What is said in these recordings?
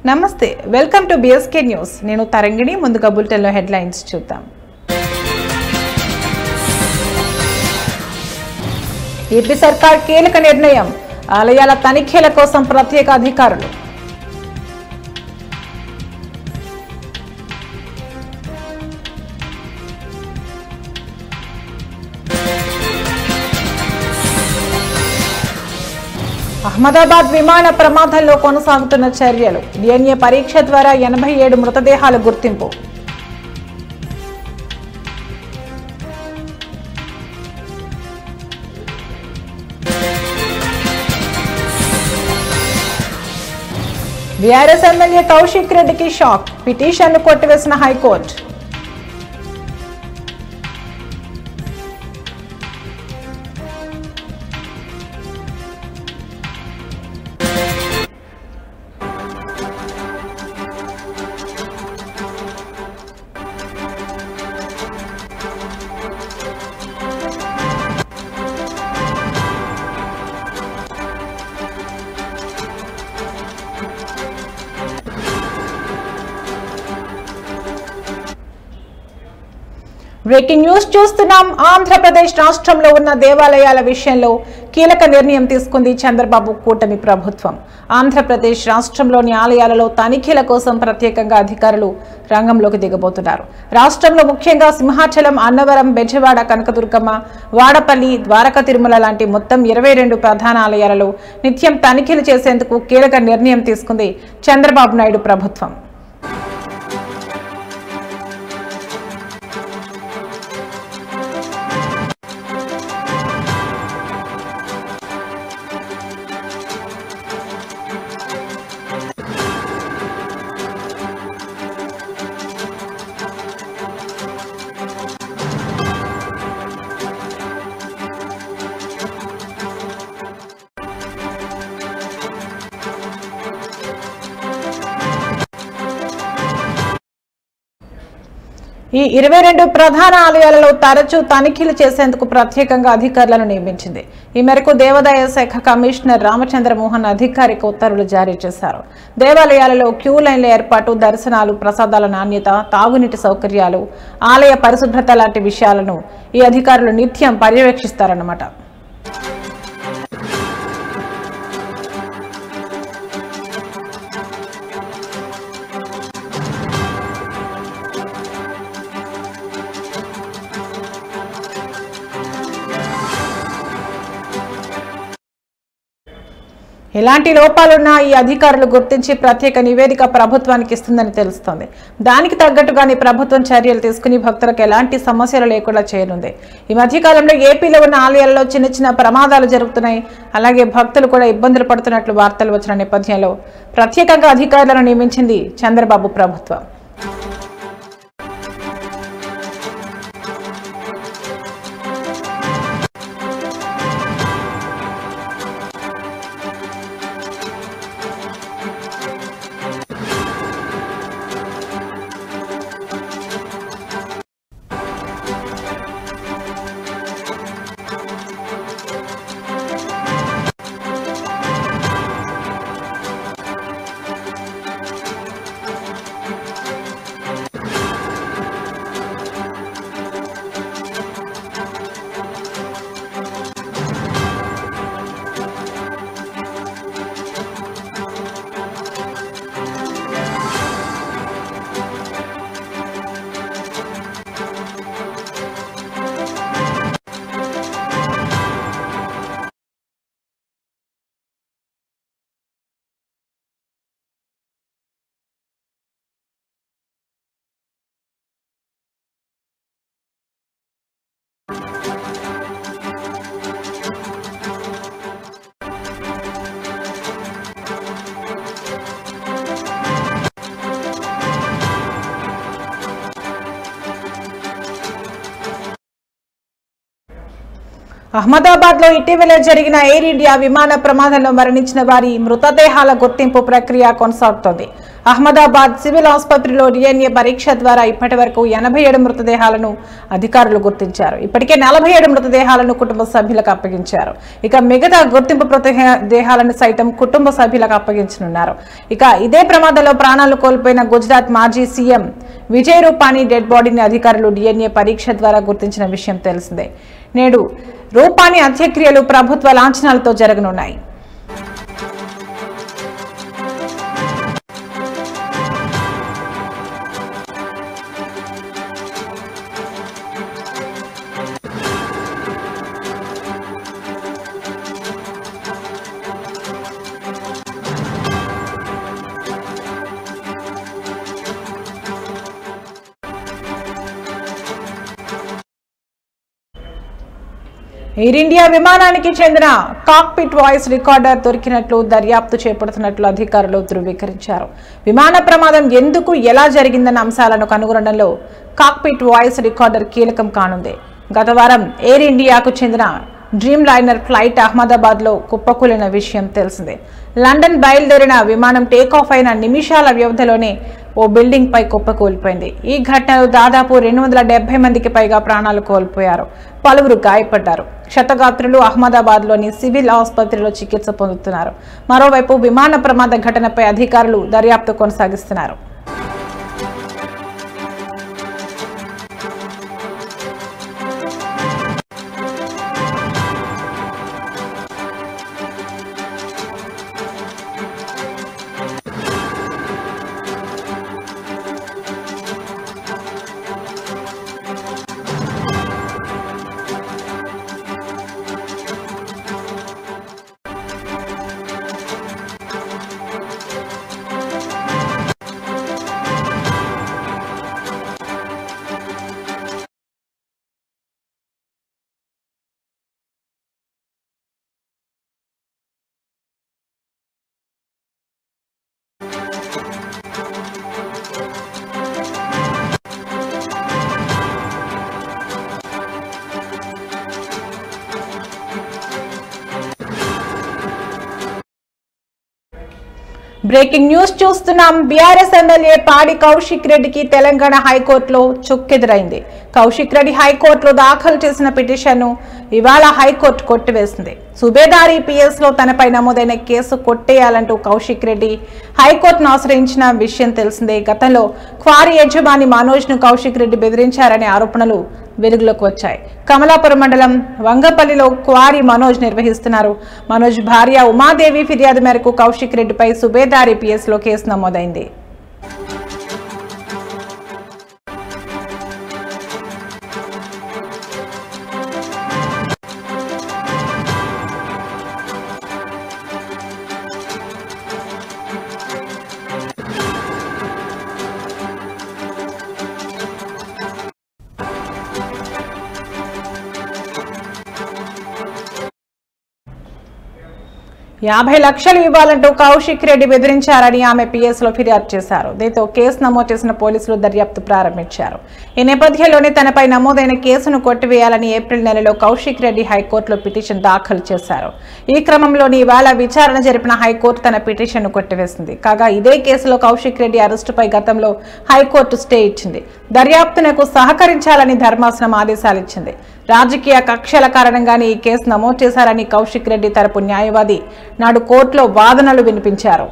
నమస్తే welcome to BSK news నేను తరంగిణి ముందుగా బులెటిన్లో హెడ్లైన్స్ చూద్దాం ఏపీ సర్కార్ కీలక నిర్ణయం ఆలయాల తనిఖీల కోసం ప్రత్యేక అధికారులు అహ్మదాబాద్ విమాన ప్రమాదంలో కొనసాగుతున్న చర్యలు డిఎన్ఏ పరీక్ష ద్వారా 87 మృతదేహాల గుర్తింపు బీఆర్ఎస్ ఎమ్మెల్యే కౌశిక్ రెడ్డికి షాక్ పిటిషన్ను కొట్టివేసిన హైకోర్టు బ్రేకింగ్ న్యూస్ చూస్తున్నాం. ఆంధ్రప్రదేశ్ రాష్ట్రంలో ఉన్న దేవాలయాల విషయంలో కీలక నిర్ణయం తీసుకుంది చంద్రబాబు కూటమి ప్రభుత్వం. ఆంధ్రప్రదేశ్ రాష్ట్రంలోని ఆలయాలలో తనిఖీల కోసం ప్రత్యేకంగా అధికారులు రంగంలోకి దిగబోతున్నారు. రాష్ట్రంలో ముఖ్యంగా సింహాచలం, అన్నవరం, బెజవాడ, కనకదుర్గమ్మ, వాడపల్లి, ద్వారకా తిరుమల లాంటి మొత్తం 22 ప్రధాన ఆలయాలలో నిత్యం తనిఖీలు చేసేందుకు కీలక నిర్ణయం తీసుకుంది చంద్రబాబు నాయుడు ప్రభుత్వం. ఈ 22 ప్రధాన ఆలయాలలో తరచూ తనిఖీలు చేసేందుకు ప్రత్యేకంగా అధికారులను నియమించింది. ఈ మేరకు దేవాదాయ శాఖ కమిషనర్ రామచంద్ర మోహన్ అధికారిక ఉత్తర్వులు జారీ చేశారు. దేవాలయాలలో క్యూ లైన్ల ఏర్పాటు, దర్శనాలు, ప్రసాదాల నాణ్యత, తాగునీటి సౌకర్యాలు, ఆలయ పరిశుభ్రత లాంటి విషయాలను ఈ అధికారులు నిత్యం పర్యవేక్షిస్తారన్నమాట. ఎలాంటి లోపాలున్నా ఈ అధికారులు గుర్తించి ప్రత్యేక నివేదిక ప్రభుత్వానికి ఇస్తుందని తెలుస్తోంది. దానికి తగ్గట్టుగానే ప్రభుత్వం చర్యలు తీసుకుని భక్తులకు ఎలాంటి సమస్యలు లేకుండా చేయనుంది. ఈ మధ్యకాలంలో ఏపీలో ఉన్న ఆలయాల్లో చిన్న చిన్న ప్రమాదాలు జరుగుతున్నాయి. అలాగే భక్తులు కూడా ఇబ్బందులు పడుతున్నట్లు వార్తలు వచ్చిన నేపథ్యంలో ప్రత్యేకంగా అధికారులను నియమించింది చంద్రబాబు ప్రభుత్వం. అహ్మదాబాద్ లో ఇటీవల జరిగిన ఎయిర్ ఇండియా విమాన ప్రమాదంలో మరణించిన వారి మృతదేహాల గుర్తింపు ప్రక్రియ కొనసాగుతోంది. అహ్మదాబాద్ సివిల్ ఆసుపత్రిలో DNA పరీక్ష ద్వారా ఇప్పటి వరకు 87 మృతదేహాలను అధికారులు గుర్తించారు. ఇప్పటికే 47 మృతదేహాలను కుటుంబ సభ్యులకు అప్పగించారు. ఇక మిగతా గుర్తింపు మృతదేహాలను సైతం కుటుంబ సభ్యులకు అప్పగించనున్నారు. ఇక ఇదే ప్రమాదంలో ప్రాణాలు కోల్పోయిన గుజరాత్ మాజీ సీఎం విజయ్ రూపానీ డెడ్ బాడీని అధికారులు DNA పరీక్ష ద్వారా గుర్తించిన విషయం తెలిసిందే. నేడు రూపానీ అంత్యక్రియలు ప్రభుత్వ లాంఛనాలతో జరగనున్నాయి. ఎయిర్ ఇండియా విమానానికి చెందిన కాక్పిట్ వాయిస్ రికార్డర్ దొరికినట్లు దర్యాప్తు చేపడుతున్నట్లు అధికారులు ధృవీకరించారు. విమాన ప్రమాదం ఎందుకు ఎలా జరిగిందన్న అంశాలను కనుగొనడంలో కాక్పిట్ వాయిస్ రికార్డర్ కీలకం కానుంది. గత వారం ఎయిర్ ఇండియాకు చెందిన డ్రీమ్ లైనర్ ఫ్లైట్ అహ్మదాబాద్ లో కుప్పకూలిన విషయం తెలిసిందే. లండన్ బయలుదేరిన విమానం టేకాఫ్ అయిన నిమిషాల వ్యవధిలోనే ఓ బిల్డింగ్ పై కుప్పకూలిపోయింది. ఈ ఘటనలో దాదాపు 270 మందికి పైగా ప్రాణాలు కోల్పోయారు. పలువురు గాయపడ్డారు. క్షతగాత్రులు అహ్మదాబాద్ లోని సివిల్ ఆసుపత్రిలో చికిత్స పొందుతున్నారు. మరోవైపు విమాన ప్రమాద ఘటనపై అధికారులు దర్యాప్తు కొనసాగిస్తున్నారు. బ్రేకింగ్ న్యూస్ చూస్తున్నాం. బీఆర్ఎస్ ఎమ్మెల్యే పాడి కౌశిక్ రెడ్డికి తెలంగాణ హైకోర్టులో చుక్కెదురైంది. కౌశిక్ రెడ్డి హైకోర్టులో దాఖలు చేసిన పిటిషన్ను ఇవాళ హైకోర్టు కొట్టివేసింది. సుబేదారి PS లో తనపై నమోదైన కేసు కొట్టేయాలంటూ కౌశిక్ రెడ్డి హైకోర్టును ఆశ్రయించిన విషయం తెలిసిందే. గతంలో క్వారీ యజమాని మనోజ్ ను కౌశిక్ రెడ్డి బెదిరించారనే ఆరోపణలు వెలుగులోకి వచ్చాయి. కమలాపురం మండలం వంగపల్లిలో క్వారీ మనోజ్ నిర్వహిస్తున్నారు. మనోజ్ భార్య ఉమాదేవి ఫిర్యాదు మేరకు కౌశిక్ రెడ్డిపై సుబేదారి PS లో కేసు నమోదైంది. $50 లక్షలు ఇవ్వాలంటూ కౌశిక్ రెడ్డి బెదిరించారని ఆమె PS లో ఫిర్యాదు చేశారు. దీంతో కేసు నమోదు చేసిన పోలీసులు దర్యాప్తు ప్రారంభించారు. ఈ నేపథ్యంలోనే తనపై నమోదైన కేసును కొట్టివేయాలని ఏప్రిల్ నెలలో కౌశిక్ రెడ్డి హైకోర్టులో పిటిషన్ దాఖలు చేశారు. ఈ క్రమంలోని ఇవాళ విచారణ జరిపిన హైకోర్టు తన పిటిషన్ను కొట్టివేసింది. కాగా ఇదే కేసులో కౌశిక్ రెడ్డి అరెస్టుపై గతంలో హైకోర్టు స్టే ఇచ్చింది. దర్యాప్తునకు సహకరించాలని ధర్మాసనం ఆదేశాలు ఇచ్చింది. రాజకీయ కక్షల కారణంగానే ఈ కేసు నమోదు చేశారని కౌశిక్ రెడ్డి తరపు న్యాయవాది నాడు కోర్టులో వాదనలు వినిపించారు.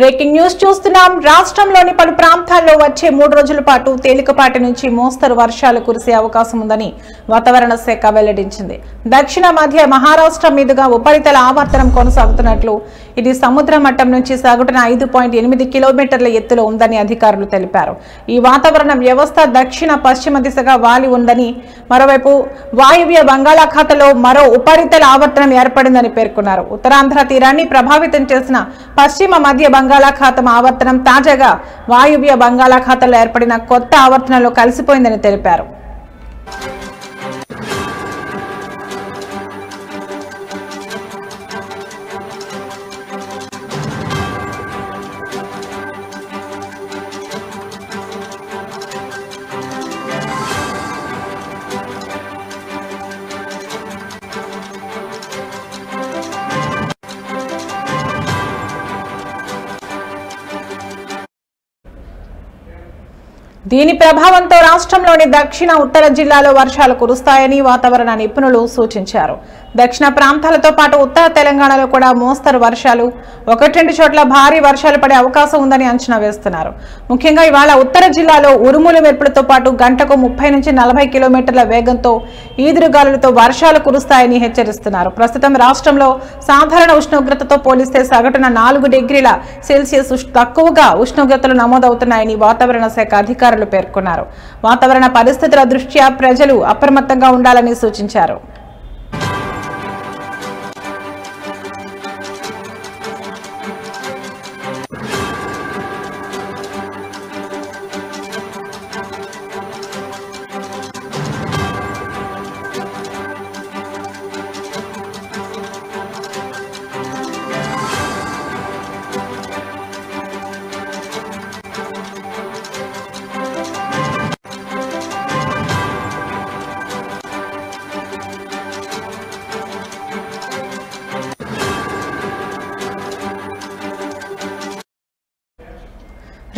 బ్రేకింగ్ న్యూస్ చూస్తున్నాం. రాష్ట్రంలోని పలు ప్రాంతాల్లో వచ్చే 3 రోజుల పాటు తేలికపాటి నుంచి మోస్తరు వర్షాలు కురిసే అవకాశం ఉందని వాతావరణ శాఖ వెల్లడించింది. దక్షిణ మధ్య మహారాష్ట్ర మీదుగా ఉపరితల ఆవర్తనం కొనసాగుతున్నట్లు, ఇది సముద్ర మట్టం నుంచి సగటున 5.8 కిలోమీటర్ల ఎత్తులో ఉందని అధికారులు తెలిపారు. ఈ వాతావరణ వ్యవస్థ దక్షిణ పశ్చిమ దిశగా వాలి ఉందని, మరోవైపు వాయువ్య బంగాళాఖాతంలో మరో ఉపరితల ఆవర్తనం ఏర్పడిందని పేర్కొన్నారు. ఉత్తరాంధ్ర తీరాన్ని ప్రభావితం చేసిన పశ్చిమ మధ్య బంగాళాఖాతం ఆవర్తనం తాజాగా వాయువ్య బంగాళాఖాతంలో ఏర్పడిన కొత్త ఆవర్తనంలో కలిసిపోయిందని తెలిపారు. దీని ప్రభావంతో రాష్ట్రంలోని దక్షిణ ఉత్తర జిల్లాలో వర్షాలు కురుస్తాయని వాతావరణ నిపుణులు సూచించారు. దక్షిణ ప్రాంతాలతో పాటు ఉత్తర తెలంగాణలో కూడా మోస్తరు వర్షాలు, 1-2 చోట్ల భారీ వర్షాలు పడే అవకాశం ఉందని అంచనా వేస్తున్నారు. ముఖ్యంగా ఇవాళ ఉత్తర జిల్లాలో ఉరుములు మెరుపులతో పాటు గంటకు 30 నుంచి 40 కిలోమీటర్ల వేగంతో ఈదురుగాలులతో వర్షాలు కురుస్తాయని హెచ్చరిస్తున్నారు. ప్రస్తుతం రాష్ట్రంలో సాధారణ ఉష్ణోగ్రతతో పోలిస్తే సగటున 4 డిగ్రీల సెల్సియస్ తక్కువగా ఉష్ణోగ్రతలు నమోదవుతున్నాయని వాతావరణ శాఖ అధికారులు పేర్కొన్నారు. వాతావరణ పరిస్థితుల దృష్ట్యా ప్రజలు అప్రమత్తంగా ఉండాలని సూచించారు.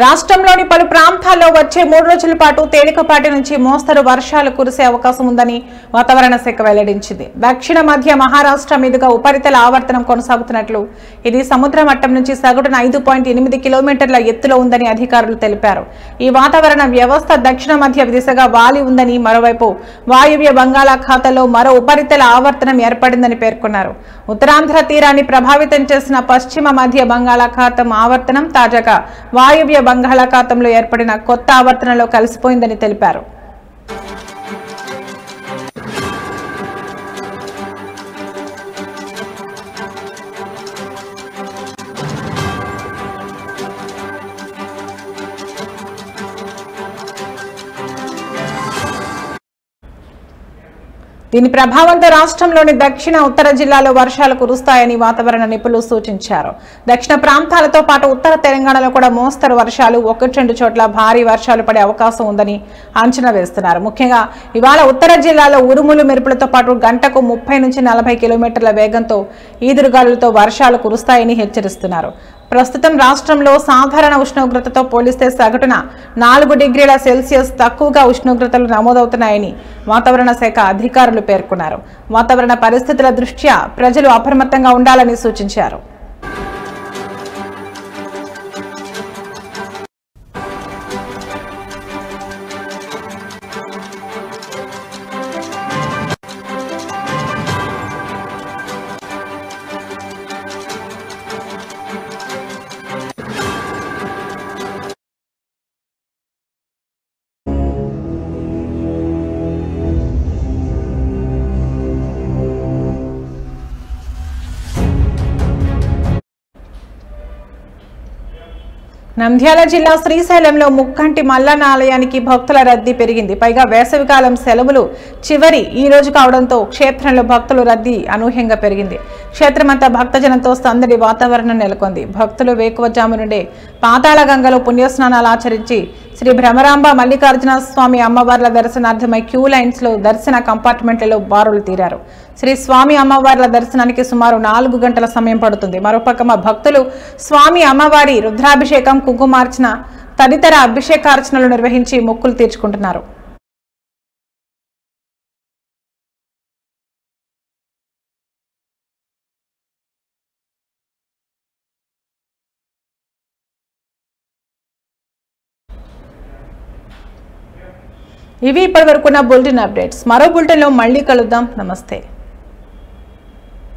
రాష్ట్రంలోని పలు ప్రాంతాల్లో వచ్చే 3 రోజుల పాటు తేలికపాటి నుంచి మోస్తరు వర్షాలు కురిసే అవకాశం ఉందని వాతావరణ శాఖ వెల్లడించింది. దక్షిణ మధ్య మహారాష్ట్ర మీదుగా ఉపరితల ఆవర్తనం కొనసాగుతున్నట్లు, ఇది సముద్ర మట్టం నుంచి సగటున 5.8 కిలోమీటర్ల ఎత్తులో ఉందని అధికారులు తెలిపారు. ఈ వాతావరణ వ్యవస్థ దక్షిణ మధ్య దిశగా వాలి ఉందని, మరోవైపు వాయువ్య బంగాళాఖాతంలో మరో ఉపరితల ఆవర్తనం ఏర్పడిందని పేర్కొన్నారు. ఉత్తరాంధ్ర తీరాన్ని ప్రభావితం చేసిన పశ్చిమ మధ్య బంగాళాఖాతం ఆవర్తనం తాజాగా వాయువ్య బంగాళాఖాతంలో ఏర్పడిన కొత్త ఆవర్తనంలో కలిసిపోయిందని తెలిపారు. దీని ప్రభావంతో రాష్ట్రంలోని దక్షిణ ఉత్తర జిల్లాలో వర్షాలు కురుస్తాయని వాతావరణ నిపుణులు సూచించారు. దక్షిణ ప్రాంతాలతో పాటు ఉత్తర తెలంగాణలో కూడా మోస్తరు వర్షాలు, 1-2 చోట్ల భారీ వర్షాలు పడే అవకాశం ఉందని అంచనా వేస్తున్నారు. ముఖ్యంగా ఇవాళ ఉత్తర జిల్లాలో ఉరుములు మెరుపులతో పాటు గంటకు 30 నుంచి 40 కిలోమీటర్ల వేగంతో ఈదురుగాలులతో వర్షాలు కురుస్తాయని హెచ్చరిస్తున్నారు. ప్రస్తుతం రాష్ట్రంలో సాధారణ ఉష్ణోగ్రతతో పోలిస్తే సగటున 4 డిగ్రీల సెల్సియస్ తక్కువగా ఉష్ణోగ్రతలు నమోదవుతున్నాయని వాతావరణ శాఖ అధికారులు పేర్కొన్నారు. వాతావరణ పరిస్థితుల దృష్ట్యా ప్రజలు అప్రమత్తంగా ఉండాలని సూచించారు. నంద్యాల జిల్లా శ్రీశైలంలో ముక్కంటి మల్లన్న ఆలయానికి భక్తుల రద్దీ పెరిగింది. పైగా వేసవికాలం సెలవులు చివరి ఈ రోజు కావడంతో క్షేత్రంలో భక్తుల రద్దీ అనూహ్యంగా పెరిగింది. క్షేత్రమంతా భక్తజనంతో సందడి వాతావరణం నెలకొంది. భక్తులు వేకువజాము నుండే పాతాళగంగలో పుణ్యస్నానాలు ఆచరించి శ్రీ భ్రమరాంబ మల్లికార్జున స్వామి అమ్మవార్ల దర్శనార్థమై క్యూ లైన్స్ లో దర్శన కంపార్ట్మెంట్లలో బారులు తీరారు. శ్రీ స్వామి అమ్మవార్ల దర్శనానికి సుమారు 4 గంటల సమయం పడుతుంది. మరోపక్క భక్తులు స్వామి అమ్మవారి రుద్రాభిషేకం, కుంకుమార్చన తదితర అభిషేకార్చనలు నిర్వహించి మొక్కులు తీర్చుకుంటున్నారు. ఇవి ఇప్పటివరకున్న బులెటిన్ అప్డేట్స్. మరో బులెటిన్లో మళ్ళీ కలుద్దాం. నమస్తే.